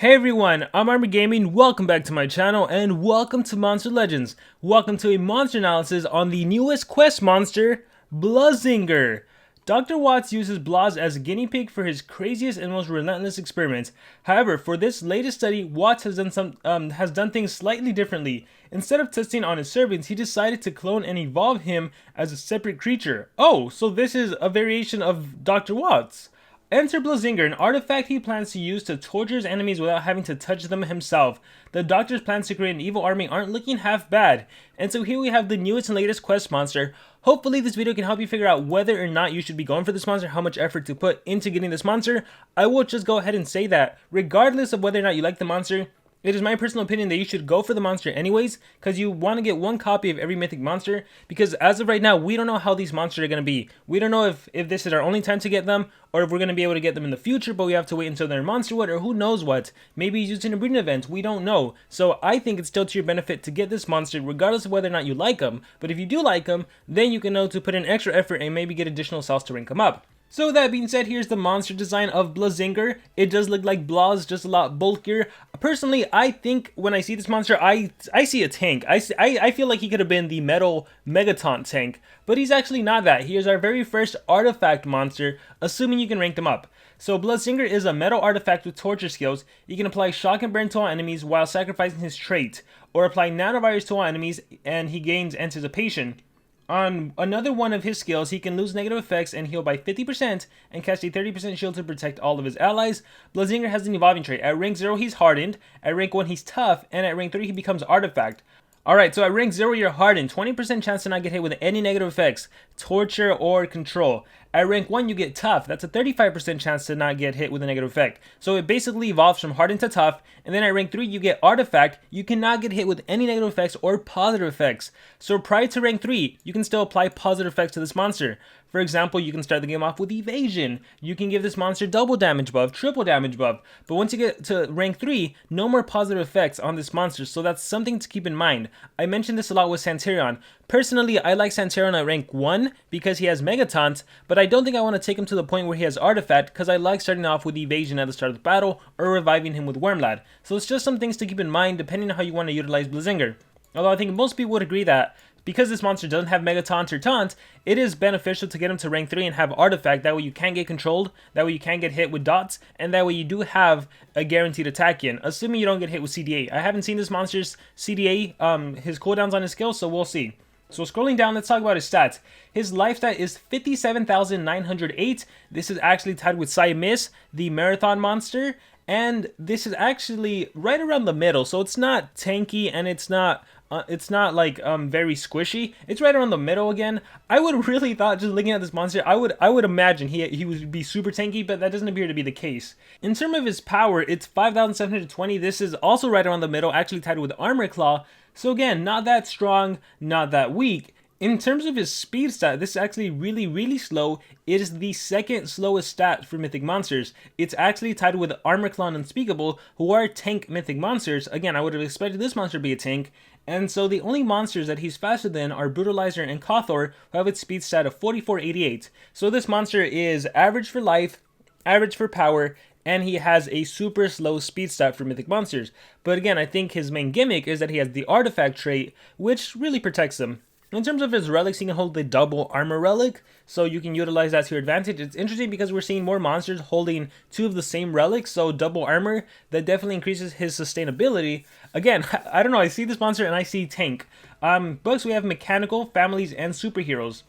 Hey everyone, I'm Armor Gaming, welcome back to my channel, and welcome to Monster Legends. Welcome to a monster analysis on the newest quest monster, Blazinger. Dr. Watts uses Blaz as a guinea pig for his craziest and most relentless experiments. However, for this latest study, Watts has done things slightly differently. Instead of testing on his servants, he decided to clone and evolve him as a separate creature. Oh, so this is a variation of Dr. Watts. Enter Blazinger, an artifact he plans to use to torture his enemies without having to touch them himself. The Doctor's plans to create an evil army aren't looking half bad. And so here we have the newest and latest quest monster. Hopefully this video can help you figure out whether or not you should be going for this monster, how much effort to put into getting this monster. I will just go ahead and say that, regardless of whether or not you like the monster, it is my personal opinion that you should go for the monster anyways, because you want to get one copy of every mythic monster, because as of right now, we don't know how these monsters are going to be. We don't know if this is our only time to get them, or if we're going to be able to get them in the future, but we have to wait until they're in Monster Wood, or who knows what. Maybe used in a breeding event, we don't know. So I think it's still to your benefit to get this monster, regardless of whether or not you like them. But if you do like them, then you can know to put in extra effort and maybe get additional cells to rank them up. So that being said, here's the monster design of Blazinger. It does look like Blaz, just a lot bulkier. Personally, I think when I see this monster, I see a tank. I feel like he could have been the metal Megaton tank, but he's actually not that. He is our very first artifact monster, assuming you can rank them up. So Blazinger is a metal artifact with torture skills. He can apply shock and burn to all enemies while sacrificing his trait, or apply nanovirus to all enemies and he gains anticipation. On another one of his skills, he can lose negative effects and heal by 50% and cast a 30% shield to protect all of his allies. Blazinger has an evolving trait. At rank 0, he's hardened. At rank 1, he's tough. And at rank 3, he becomes artifact. Alright, so at rank 0, you're hardened. 20% chance to not get hit with any negative effects, torture, or control. At rank 1, you get tough. That's a 35% chance to not get hit with a negative effect. So it basically evolves from hardened to tough. And then at rank 3, you get artifact. You cannot get hit with any negative effects or positive effects. So prior to rank 3, you can still apply positive effects to this monster. For example, you can start the game off with evasion. You can give this monster double damage buff, triple damage buff. But once you get to rank 3, no more positive effects on this monster. So that's something to keep in mind. I mentioned this a lot with Santerion. Personally, I like Santerion at rank 1 because he has Megataunt, but I don't think I want to take him to the point where he has Artifact because I like starting off with evasion at the start of the battle or reviving him with Wormlad. So it's just some things to keep in mind depending on how you want to utilize Blazinger. Although I think most people would agree that because this monster doesn't have Megataunt or Taunt, it is beneficial to get him to rank 3 and have Artifact. That way you can get controlled, that way you can get hit with dots, and that way you do have a guaranteed attack in, assuming you don't get hit with CDA. I haven't seen this monster's CDA, his cooldowns on his skills, so we'll see. So scrolling down, let's talk about his stats. His life stat is 57,908. This is actually tied with Miss, the Marathon monster, and this is actually right around the middle. So it's not tanky and it's not like very squishy. It's right around the middle again. I would really thought, just looking at this monster, I would imagine he would be super tanky, but that doesn't appear to be the case. In terms of his power, it's 5,720. This is also right around the middle, actually tied with Armor Claw. So again, not that strong, not that weak. In terms of his speed stat, this is actually really slow. It is the second slowest stat for mythic monsters. It's actually tied with Armor Claw and Unspeakable, who are tank mythic monsters. Again, I would have expected this monster to be a tank. And so the only monsters that he's faster than are Brutalizer and Kothor, who have its speed stat of 4488. So this monster is average for life, average for power, and he has a super slow speed stat for mythic monsters. But again, I think his main gimmick is that he has the artifact trait, which really protects him. In terms of his relics, he can hold the double armor relic, so you can utilize that to your advantage. It's interesting because we're seeing more monsters holding two of the same relics, so double armor, that definitely increases his sustainability. Again, I don't know, I see this monster and I see tank. Books, we have mechanical, families, and superheroes.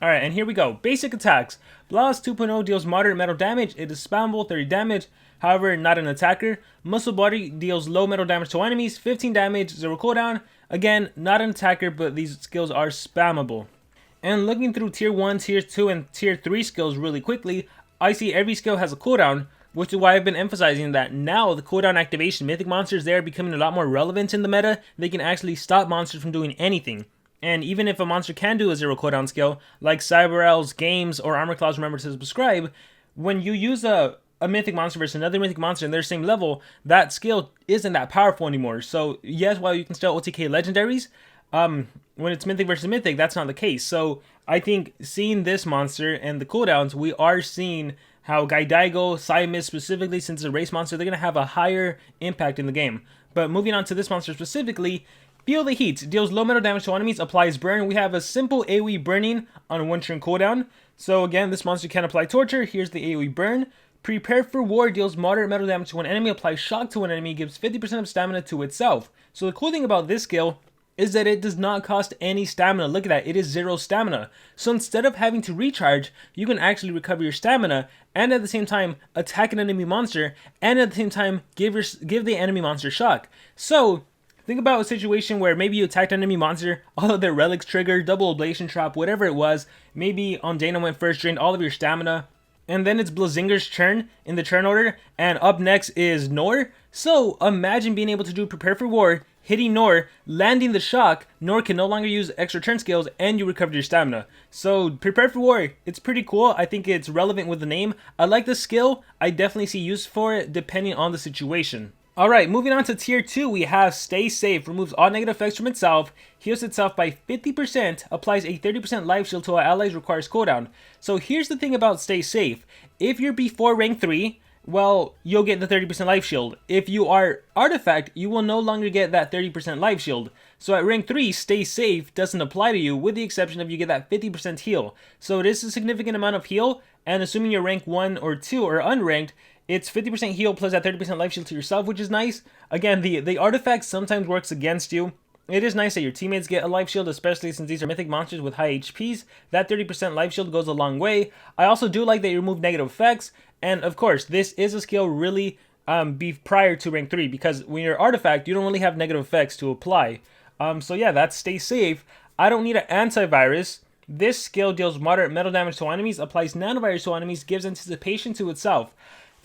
Alright, and here we go. Basic attacks. Blaz 2.0 deals moderate metal damage. It is spammable, 30 damage. However, not an attacker. Muscle Body deals low metal damage to enemies, 15 damage, 0 cooldown. Again, not an attacker, but these skills are spammable. And looking through tier 1, tier 2, and tier 3 skills really quickly, I see every skill has a cooldown, which is why I've been emphasizing that now the cooldown activation, mythic monsters, they are becoming a lot more relevant in the meta. They can actually stop monsters from doing anything. And even if a monster can do a 0 cooldown skill, like Cyberel's, Games, or Armor Claws Remember to Subscribe, when you use a mythic monster versus another mythic monster in their same level, that skill isn't that powerful anymore. So yes, while you can still OTK legendaries, when it's mythic versus mythic, that's not the case. So I think seeing this monster and the cooldowns, we are seeing how Gaidaigo, Psy specifically, since it's a race monster, they're going to have a higher impact in the game. But moving on to this monster specifically, Feel the Heat. Deals low metal damage to enemies, applies burn. We have a simple AoE burning on 1 turn cooldown. So again, this monster can apply torture. Here's the AoE burn. Prepare for War deals moderate metal damage to an enemy, applies shock to an enemy, gives 50% of stamina to itself. So the cool thing about this skill is that it does not cost any stamina. Look at that, it is 0 stamina. So instead of having to recharge, you can actually recover your stamina and at the same time attack an enemy monster and at the same time give the enemy monster shock. So think about a situation where maybe you attacked an enemy monster, all of their relics triggered, double ablation trap, whatever it was. Maybe on Dana went first, drained all of your stamina. And then it's Blazinger's turn in the turn order, and up next is Nor. So imagine being able to do Prepare for War, hitting Nor, landing the shock. Nor can no longer use extra turn skills, and you recovered your stamina. So Prepare for War, it's pretty cool. I think it's relevant with the name. I like the skill. I definitely see use for it depending on the situation. Alright, moving on to tier 2, we have Stay Safe. Removes all negative effects from itself, heals itself by 50%, applies a 30% life shield to all allies, requires cooldown. So here's the thing about Stay Safe. If you're before rank 3, well, you'll get the 30% life shield. If you are Artifact, you will no longer get that 30% life shield. So at rank 3, Stay Safe doesn't apply to you, with the exception of you get that 50% heal. So it is a significant amount of heal, and assuming you're rank 1 or 2 or unranked, it's 50% heal plus that 30% life shield to yourself, which is nice. Again, the artifact sometimes works against you. It is nice that your teammates get a life shield, especially since these are mythic monsters with high HPs. That 30% life shield goes a long way. I also do like that you remove negative effects. And of course, this is a skill really prior to rank 3, because when you're artifact, you don't really have negative effects to apply. So yeah, that's Stay Safe. I don't need an antivirus. This skill deals moderate metal damage to enemies, applies nanovirus to enemies, gives anticipation to itself.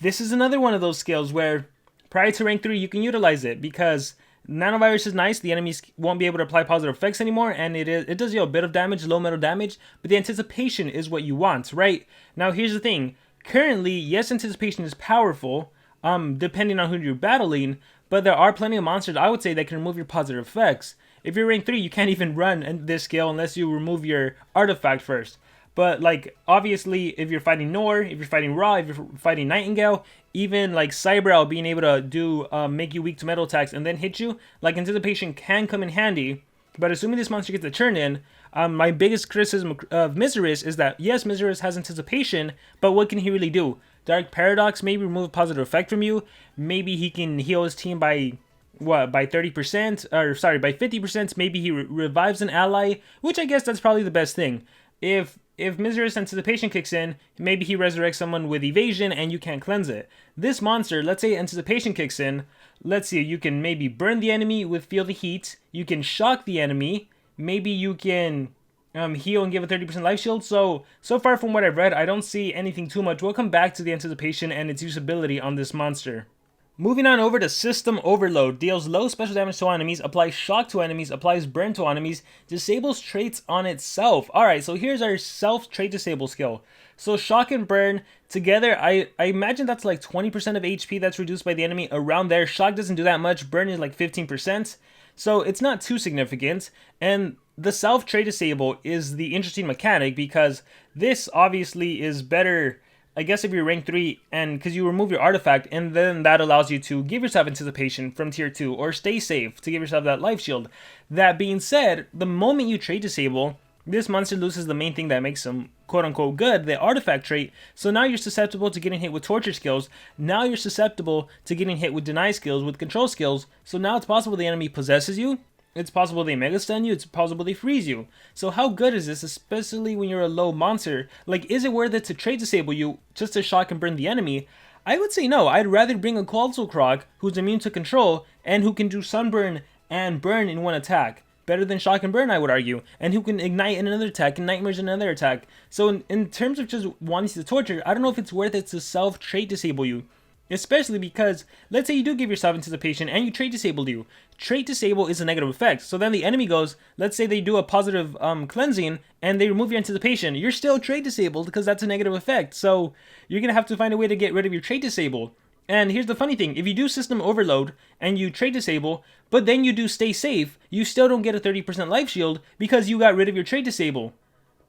This is another one of those skills where prior to rank 3 you can utilize it, because nanovirus is nice, the enemies won't be able to apply positive effects anymore, and it does you a bit of damage, low metal damage, but the anticipation is what you want, right? Now here's the thing, currently, yes, anticipation is powerful, depending on who you're battling, but there are plenty of monsters, I would say, that can remove your positive effects. If you're rank 3, you can't even run this skill unless you remove your artifact first. But, like, obviously, if you're fighting Nor, if you're fighting Ra, if you're fighting Nightingale, even, like, Cybrel being able to do, make you weak to metal attacks and then hit you, like, anticipation can come in handy. But assuming this monster gets a turn in, my biggest criticism of Miseris is that, yes, Miseris has anticipation, but what can he really do? Dark Paradox, maybe remove a positive effect from you. Maybe he can heal his team by, what, by 30%? Or, sorry, by 50%. Maybe he revives an ally, which I guess that's probably the best thing. If Miseris Anticipation kicks in, maybe he resurrects someone with evasion and you can't cleanse it. This monster, let's say Anticipation kicks in, let's see, you can maybe burn the enemy with Feel the Heat, you can shock the enemy, maybe you can heal and give a 30% life shield. So far from what I've read, I don't see anything too much. We'll come back to the Anticipation and its usability on this monster. Moving on over to System Overload. Deals low special damage to enemies, applies shock to enemies, applies burn to enemies, disables traits on itself. Alright, so here's our self trait disable skill. So shock and burn together, I imagine that's like 20% of HP that's reduced by the enemy, around there. Shock doesn't do that much, burn is like 15%. So it's not too significant. And the self trait disable is the interesting mechanic, because this obviously is better, I guess, if you're rank 3, and because you remove your artifact, and then that allows you to give yourself anticipation from tier 2, or Stay Safe to give yourself that life shield. That being said, the moment you trait disable, this monster loses the main thing that makes him quote-unquote good, the artifact trait. So now you're susceptible to getting hit with torture skills. Now you're susceptible to getting hit with deny skills, with control skills. So now it's possible the enemy possesses you. It's possible they mega stun you, it's possible they freeze you. So how good is this, especially when you're a low monster? Like, is it worth it to trait disable you just to shock and burn the enemy? I would say no. I'd rather bring a Quetzal Croc who's immune to control and who can do sunburn and burn in one attack. Better than shock and burn, I would argue. And who can ignite in another attack and nightmares in another attack. So in terms of just wanting to torture, I don't know if it's worth it to self trait disable you. Especially because, let's say you do give yourself anticipation and you trait disabled you. Trait disable is a negative effect. So then the enemy goes, let's say they do a positive cleansing and they remove your anticipation. You're still trait disabled because that's a negative effect. So you're going to have to find a way to get rid of your trait disable. And here's the funny thing, if you do system overload and you trait disable, but then you do Stay Safe, you still don't get a 30% life shield because you got rid of your trait disable.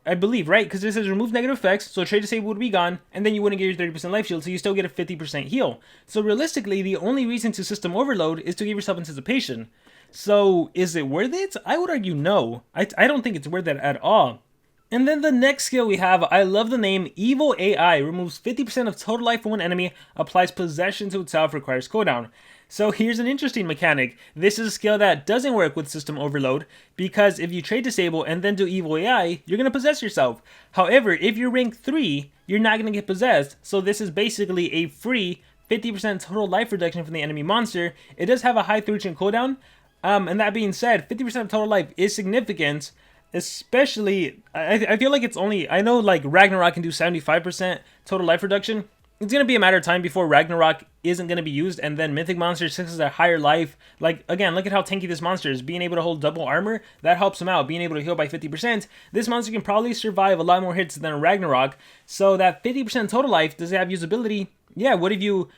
I believe, right? Because this says remove negative effects, so trade disable would be gone, and then you wouldn't get your 30% life shield, so you still get a 50% heal. So realistically, the only reason to system overload is to give yourself anticipation. So is it worth it? I would argue no. I don't think it's worth it at all. And then the next skill we have, I love the name, Evil AI. Removes 50% of total life from one enemy, applies possession to itself, requires cooldown. So here's an interesting mechanic. This is a skill that doesn't work with system overload, because if you trade disable and then do Evil AI, you're going to possess yourself. However, if you're rank 3, you're not going to get possessed, so this is basically a free 50% total life reduction from the enemy monster. It does have a high 3% cooldown, and that being said, 50% of total life is significant, especially, I feel like it's only, I know like Ragnarök can do 75% total life reduction. It's going to be a matter of time before Ragnarök isn't going to be used, and then Mythic monsters, since it's a higher life, like, again, look at how tanky this monster is. Being able to hold double armor, that helps him out. Being able to heal by 50%, this monster can probably survive a lot more hits than Ragnarök, so that 50% total life, does it have usability? Yeah, what if you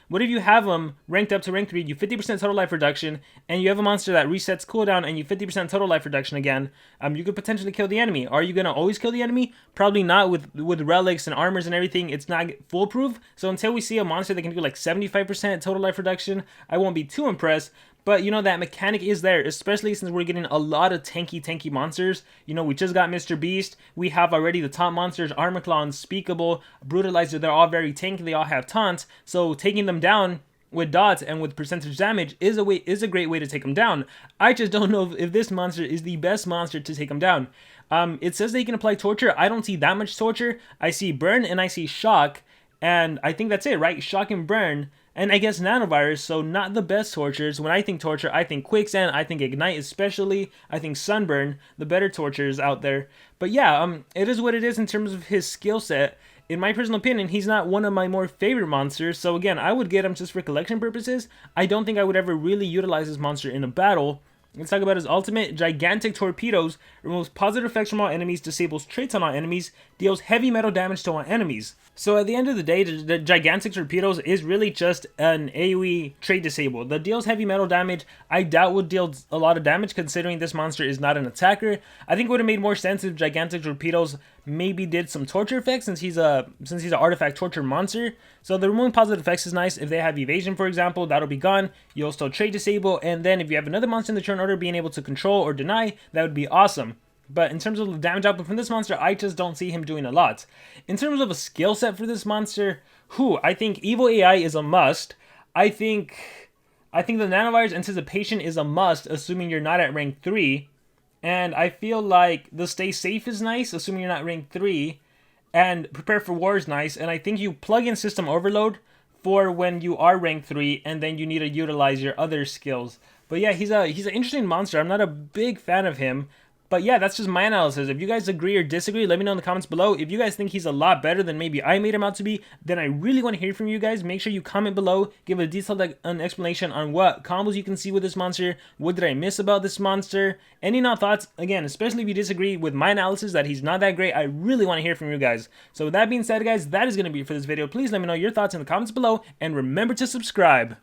have them ranked up to rank 3, you 50% total life reduction, and you have a monster that resets cooldown and you 50% total life reduction again, you could potentially kill the enemy. Are you going to always kill the enemy? Probably not. With relics and armors and everything, it's not foolproof. So until we see a monster that can do like 75% total life reduction, I won't be too impressed. But, you know, that mechanic is there, especially since we're getting a lot of tanky monsters. You know, we just got Mr. Beast. We have already the top monsters, Armorclaw, Unspeakable, Brutalizer. They're all very tanky. They all have taunts. So taking them down with dots and with percentage damage is a great way to take them down. I just don't know if this monster is the best monster to take them down. It says that you can apply torture. I don't see that much torture. I see burn and I see shock. And I think that's it, right? Shock and burn. And I guess nanovirus, so not the best tortures. When I think torture, I think quicksand, I think ignite especially, I think sunburn, the better tortures out there. But yeah, it is what it is in terms of his skill set. In my personal opinion, he's not one of my more favorite monsters, so again, I would get him just for collection purposes. I don't think I would ever really utilize this monster in a battle. Let's talk about his ultimate. Gigantic Torpedoes removes positive effects from all enemies, disables traits on all enemies, deals heavy metal damage to all enemies. So at the end of the day, the Gigantic Torpedoes is really just an AoE trait disable. The deals heavy metal damage, I doubt would deal a lot of damage considering this monster is not an attacker. I think it would have made more sense if Gigantic Torpedoes maybe did some torture effects since he's an artifact torture monster. So the removing positive effects is nice. If they have evasion, for example, that'll be gone. You'll still trait disable, and then if you have another monster in the turn order being able to control or deny, that would be awesome. But in terms of the damage output from this monster, I just don't see him doing a lot. In terms of a skill set for this monster, I think Evil AI is a must. I think the Nanovirus Anticipation is a must, assuming you're not at rank 3. And I feel like the Stay Safe is nice, assuming you're not rank 3. And Prepare for War is nice. And I think you plug in System Overload for when you are rank 3, and then you need to utilize your other skills. But yeah, he's an interesting monster. I'm not a big fan of him. But yeah, that's just my analysis. If you guys agree or disagree, let me know in the comments below. If you guys think he's a lot better than maybe I made him out to be, then I really want to hear from you guys. Make sure you comment below, give a detailed explanation on what combos you can see with this monster, what did I miss about this monster, any thoughts. Again, especially if you disagree with my analysis that he's not that great, I really want to hear from you guys. So with that being said, guys, that is going to be it for this video. Please let me know your thoughts in the comments below, and remember to subscribe.